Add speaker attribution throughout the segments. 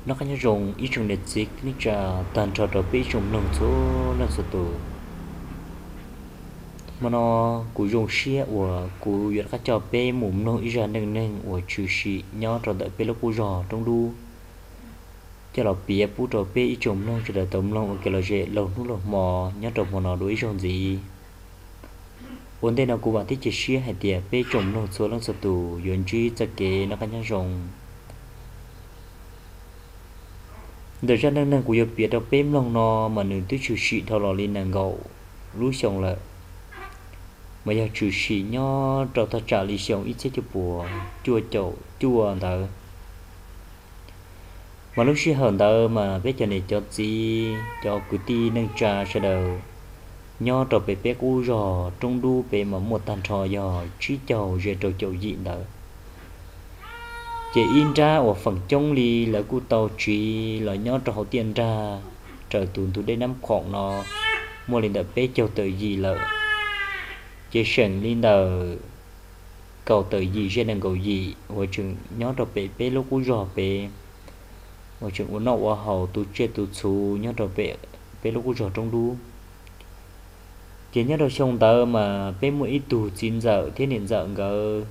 Speaker 1: nó có nhớ rồng ít trong net dịch ní trà tàn trò trò bị trong lòng số lần số tổ mà nó cú rồng xia của cú yết các trò bé mồm nó ít ra nâng nâng của chữ sĩ nhớ trò đợi bé lúc cú giò trong đu cho là bia bút trò bé ít trong lòng cho đợi tấm lòng cái là dễ lâu lúc lâu mò nhớ trò mò nó đối trong gì vấn đề nào cú bạn thích chỉ xia hay tiệt bé trong lòng số lần số tổ yến chi cho kế nó có nhớ rồng đời ra năng năng của yêu biết đâu bém lòng nó mà nương tới chữ sĩ thao lò lên nàng gậu lú xong là mà giờ chữ sĩ nho trâu ta trả lý xong ít chết cho bùa chua chậu chua tờ mà lúc xí hờn tờ mà biết cho này cho gì cho cứ ti nâng trà sẽ đầu nho trâu bé bé u rò trong đu bé mà một tàn trò giò trí chầu về trâu chậu dị tờ chỉ in ra ở phần trong li là cú tàu chỉ là nhớ cho hậu tiền ra trời tuần tôi đây nắm khoảng nó mua lên đợt bé châu tự gì là chỉ sẵn lên đợt cầu tự gì trên đằng cầu gì ở trường nhớ cho bé bé lúc cú giò bé ở trường của nó ở hậu tôi chết tôi xù nhớ cho bé bé lúc cú giò trong đu chỉ nhớ đâu xong tờ mà bé mỗi tù 9 giờ thế nên giờ ngờ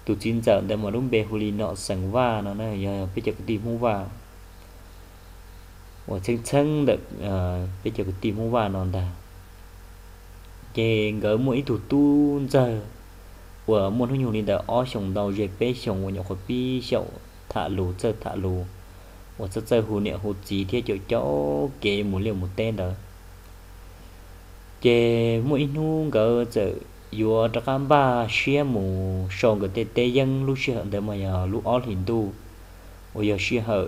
Speaker 1: tụ 9 giờ để mà đúng bề huli nọ sẵn va nó này giờ bây giờ cái tìm không vào và chân chân được bây giờ cái tìm không vào nó ta cái gỡ mỗi tụ tu giờ của môn không nhiều nên đã ở trong đầu về bé trong của nhà khoa pi chậu thả lù chơi thả lù và chơi chơi hù nè hù gì thế chỗ chỗ cái một liều một tên đó cái mỗi nu gỡ giờ vừa cho các ba xia mù sòng cái tê dân lúc xia để mà giờ lúc ở hình tu bây giờ xia hở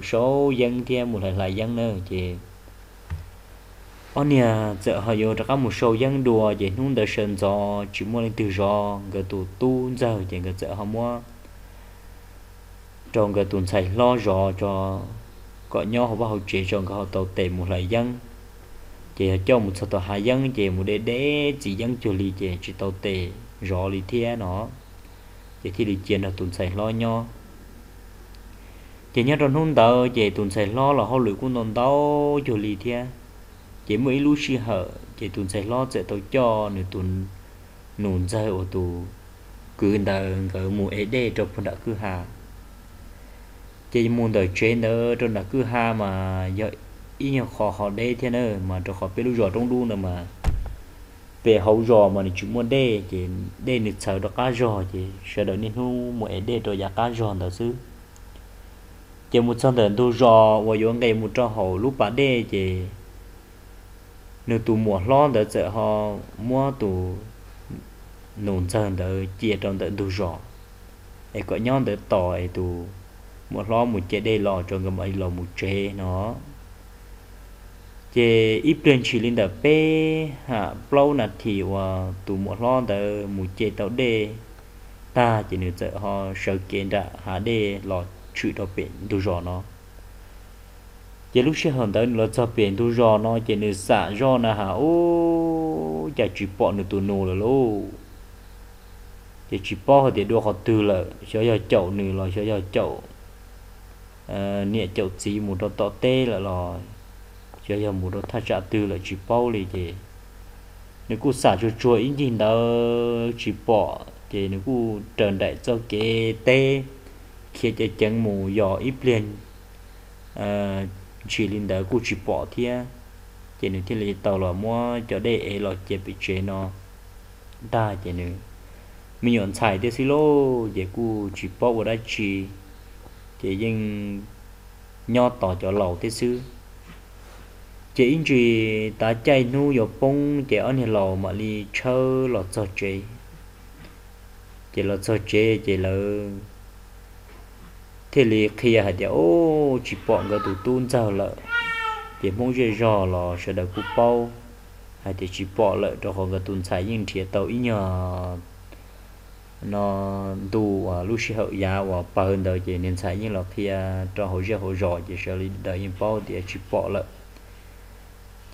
Speaker 1: số dân thêm một lại dân nữa chị ở nhà giờ họ vừa cho các một số dân đùa chị nung đời sơn gió chỉ mua lên từ gió cái tụ tu giờ chị cái giờ họ mua trong cái tuần xài lo gió cho gọi nhau họ bảo chị trong cái họ tàu tệ một lại dân chị cho một số tàu hai dân chị một để chỉ dân cho li chị chỉ tàu tệ rõ li thia nó chị thì li chuyện là tuần xài lo nhau chị nhớ trong hôm tàu chị tuần xài lo là họ lưỡi cũng non tàu cho li thia chị mới lúc xí hở chị tuần xài lo sẽ tàu cho nửa tuần nôn ra ô tô cứ đợi ở mùa ấy để trong phần đã cứ hà chị muốn đợi trên nữa trong đã cứ hà mà giờ ý nhau khó họ đây thế nữa mà cho họ biết lúc rồi trong đu nữa mà về hậu rò mà chúng muốn đê thì đê được sợ được cá rò thì sợ đợi nên hu mỗi đê rồi giá cá rò đó chứ chỉ một xong đợi tu rò và dùng ngày một cho hậu lúc bà đê thì nếu tu mua lo đợi sợ họ mua tu nôn dần đợi chia trong đợi tu rò để có nhau đợi tỏi tu một lo một chế đê lò cho người mấy lò một chế nó chế ít lên chỉ lên đợt p hạ lâu nè thì và tụ một lo đợt một chế tàu đê ta chỉ nên sợ họ sợ kiện đã hạ đê lọt chịu đau biển tu rò nó chế lúc sẽ hơn tới lọt cho biển tu rò nó chỉ nên xả rò nè hạ ô chả chỉ bỏ được tụ nô là lô chỉ bỏ thì đua họ từ là cho giờ chậu nữa là cho giờ chậu nhẹ chậu chỉ một đợt tọt tê là lò cho giờ một đợt thay trả từ là chỉ bao lì thì nếu cô xả cho chuối nhìn đó chỉ bỏ thì nếu cô trần đại cho cái tê khi cho chân mù giò ít liền chỉ linh đó cô chỉ bỏ thia thì nếu thì là tàu là mua cho đây là chế bị chế nó đa thì nếu mình nhận xài thì xí lô thì cô chỉ bỏ vào đó chỉ thì nhưng nho tỏ cho lẩu thế xứ chỉ chỉ ta chạy nu yo bông chỉ anh lò mà đi chơi lò cho chơi chỉ lò cho chơi chỉ là thế thì khi hạt thì ô chỉ bọn cái tụ tuôn ra lợ chỉ muốn chơi trò lò sẽ được cúp bao hay thì chỉ bỏ lợ cho họ cái tuôn xài nhưng chỉ tàu ít nhờ nó đủ lúc sẽ hậu giá và bao hơn đời chỉ nên xài nhưng lọ thì cho họ chơi họ giỏi chỉ sẽ đi đợi những bao thì chỉ bỏ lợ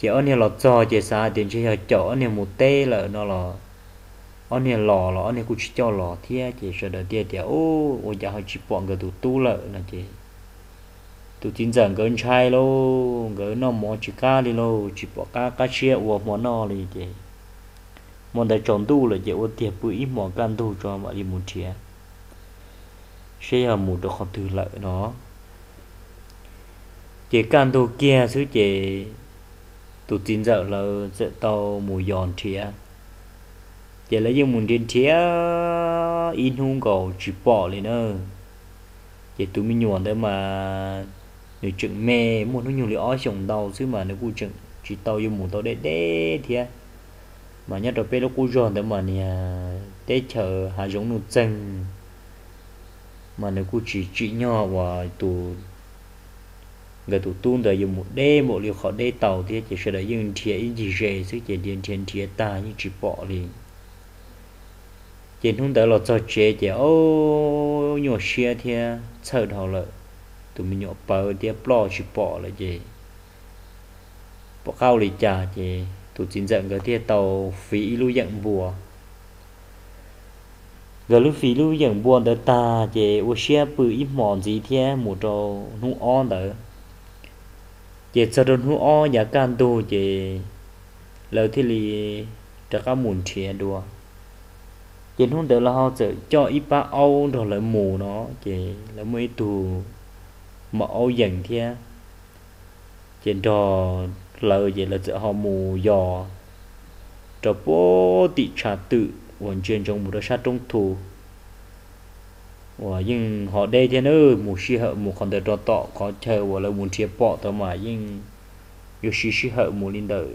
Speaker 1: chỉ ở nhà lọt cho chỉ xa tiền chỉ chỗ nhà một tê là nó là ở nhà lò là ở nhà cũng chỉ cho lò thì chỉ sợ đợi tiền thì ô giờ họ chỉ bọn người tụ tu lợi là chỉ tụi tin rằng cái trai lô cái nó mò chỉ cá đi lô chỉ bỏ cá chia uo mò nó đi chị món đại chọn tu là chị uo tiệp bụi mò can tu cho mọi đi một chia sẽ là một đồ khó từ lợi nó chị can tu kia xứ chị tụi tin rằng là sẽ tàu mù giòn chia chị lấy những mùn trên chia in hung cầu chỉ bỏ lên nữa chị tụi mình nhuận đấy mà nếu chừng mẹ muốn nó nhiều liệu ói chồng đầu chứ mà nếu cô chừng chỉ tàu dùng một tàu đế thì mà nhất là bây giờ cô giòn đấy mà nè tết chờ hà giống nụ chân mà nếu cô chỉ nhỏ và tụ người tụ tuôn đời dùng một đế một liệu khó đế tàu thì chỉ sẽ để dùng thiệt gì dễ chứ chỉ điện thiệt thiệt ta như chỉ bỏ đi chỉ không đỡ là cho chế chỉ ô nhỏ xe thì sợ đầu lợi tụi mình nhỏ bờ thì bỏ chỉ bỏ là gì bỏ cao lì trà gì tụi chính dẫn cái thì tàu phí lưu dẫn bùa rồi lúc phí lưu dẫn bùa đỡ ta gì ô xe bự ít mòn gì thì một trò nung on đỡ chỉ sau đó nung on giá can đồ gì lời thì lì cho các mùn chia đùa trên hôm đó là họ sẽ cho ít ba âu rồi lại mù nó chỉ là mấy tù mà âu dần kia trên trò lời vậy là sẽ họ mù giò trò bố tị trả tự hoàn全trong một đợt sát trong thủ và nhưng họ đây thế nữa mù xì hợ mù còn để trò tọ có chờ và là muốn chia bỏ tao mà nhưng yêu xì hợ mù linh đời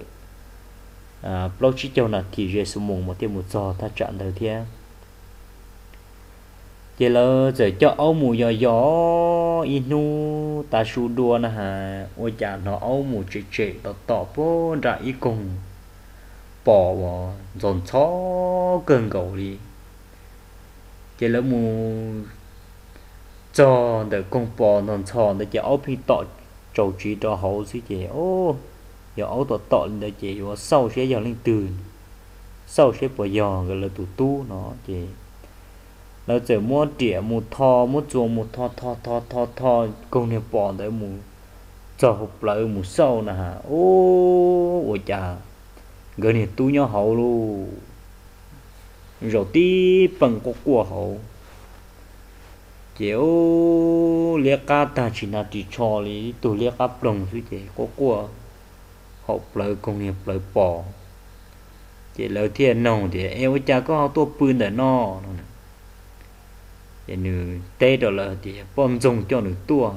Speaker 1: blog chỉ cho là thì dễ số mùng một tiêu một giò ta chọn đầu tiên chỉ là giờ cho áo mù gió inu ta su đua nè hà ôi chả nó áo mù chế tỏ bố ra ý cùng bỏ vào dồn chó cơn gầu đi chỉ là mù cho để con bò non tròn để chỉ áo phi tỏ trầu chỉ cho hậu xí chỉ ô giờ áo tỏ để chỉ vào sau sẽ giờ lên từ sau sẽ bỏ giò gọi là tụ tu nó chỉ nó chỉ mua tỉa một thò một chuồng một thò công nghiệp bỏ tới một cho hộp lại một sau nè hả ô ôi chà gần này tu nhau hậu luôn rồi tí bằng có của hậu kiểu liệt cá ta chỉ là chỉ cho lý tu liệt cá đồng suy chế có của hộp lại công nghiệp lại bỏ chỉ lời thiên nồng thì em cha có tua pươn để no thì nữ tê đó là thì bom dùng cho nữ tua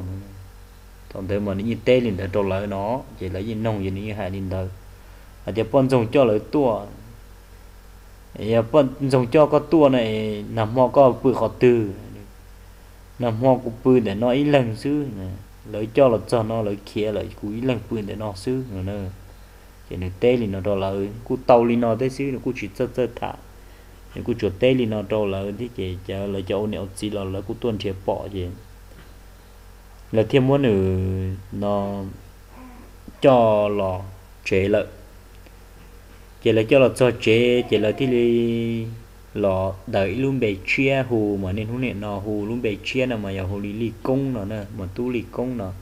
Speaker 1: còn thế mà như tê liền để trâu lại nó chỉ là gì nông gì như hai liền đời thì bom dùng cho lại tua thì bom dùng cho có tua này nằm mò có bự khó từ nằm mò có bự để nó ít lần xứ lấy cho là cho nó lấy kia lấy cúi lần bự để nó xứ nữa chỉ nữ tê liền nó trâu lại cú tàu liền nó tới xứ cú chỉ chơi thả những cú chuột tê li nó trâu là thì chỉ chờ là chỗ nẹo chỉ là cú tuần chế bỏ gì là thêm muốn nữ nó cho lò chế lợi chỉ là cho là cho chế chỉ là thì lò đẩy luôn bề chia hù mà nên hôm nay nó hù luôn bề chia nào mà giờ hù li công nó nè mà tu li công nó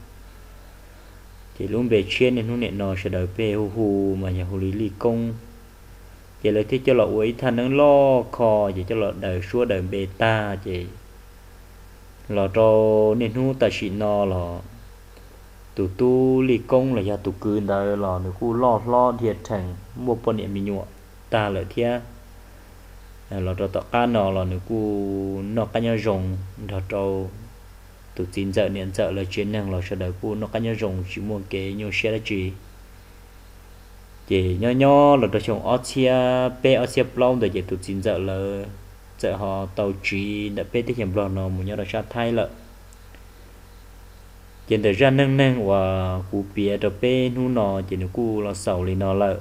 Speaker 1: chỉ luôn bề chia nên hôm nay nó sẽ đợi bề hù mà giờ hù li công chỉ là thế cho là uống thanh nó lo kho chỉ cho là đời xua đời beta chỉ là cho nên hu ta chỉ no là tụ tu li công là do tụ cư đời là nó cu lo thiệt thành một phần niệm mình nhọ ta lợi thia là cho tọt cá nó là nó cu nó cá nhau rồng là cho tụ tin giờ niệm giờ là chuyên năng là cho đời cu nó cá nhau rồng chỉ muốn kế nhiều xe là chỉ nhỏ là trồng Asia plong để tụi chín giờ là giờ họ tàu trí đã pe tới hiểm nó một nhau là sát thay lợ chỉ để ra nâng và cú bia để pe nu nó chỉ nó cú là sầu lên nó lợ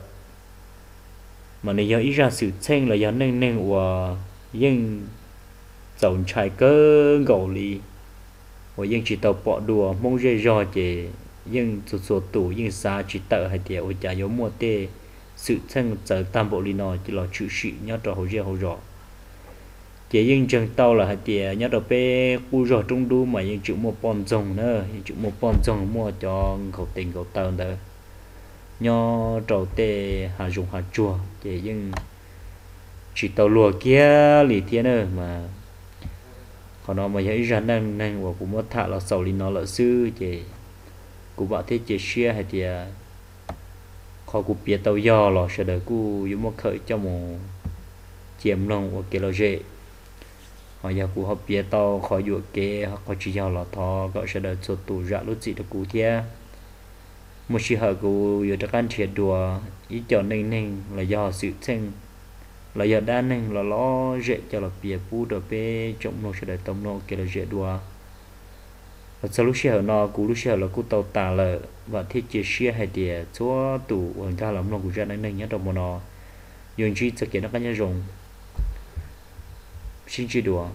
Speaker 1: mà nếu giờ ít ra sự tranh là giờ nâng và nhưng dòng trái cơ gầu li và nhưng chỉ tàu bỏ đùa mong dây rò chỉ nhưng số tủ nhưng xa chỉ tự hay tiệt ôi chả giống mua tê sự thân trở tam bộ li nó chỉ là chịu sĩ nhớ trò hồ dê hồ rõ chỉ nhưng trường tàu là thì nhớ đầu pe cu rồi trung đu mà những chữ một pon rồng nữa những chữ một pon rồng mua cho khẩu tình khẩu tàu nữa nho trầu tê hà dùng hà chùa chỉ nhưng chỉ tàu lùa kia lì thiên nữa mà còn nó mà thấy ra năng năng và cũng mất thả là sầu linh nó là sư chỉ cũng bảo thế chỉ share hay thì khó cũng biết tàu giò lò sẽ đợi cũng giống một khởi cho một chiếm lòng của cái lò dễ họ giờ cũng học biết tàu khỏi dụ kế họ có chỉ giò lò thò gọi sẽ đợi số tủ ra lúc gì được cụ thia một sự họ cũng giờ các anh thiệt đùa ý cho nên nên là do sự sinh là giờ đa nên là lo dễ cho là bia pu được pe trọng nó sẽ đợi tông nó kia là dễ đùa và sau lúc xưa nó cú lúc xưa là cú tàu tà là và thiết chia sẻ hay thì số tủ người ta làm nó cũng ra nên nhớ trong một nó dùng chi sự kiện nó có nhớ dùng xin chỉ đùa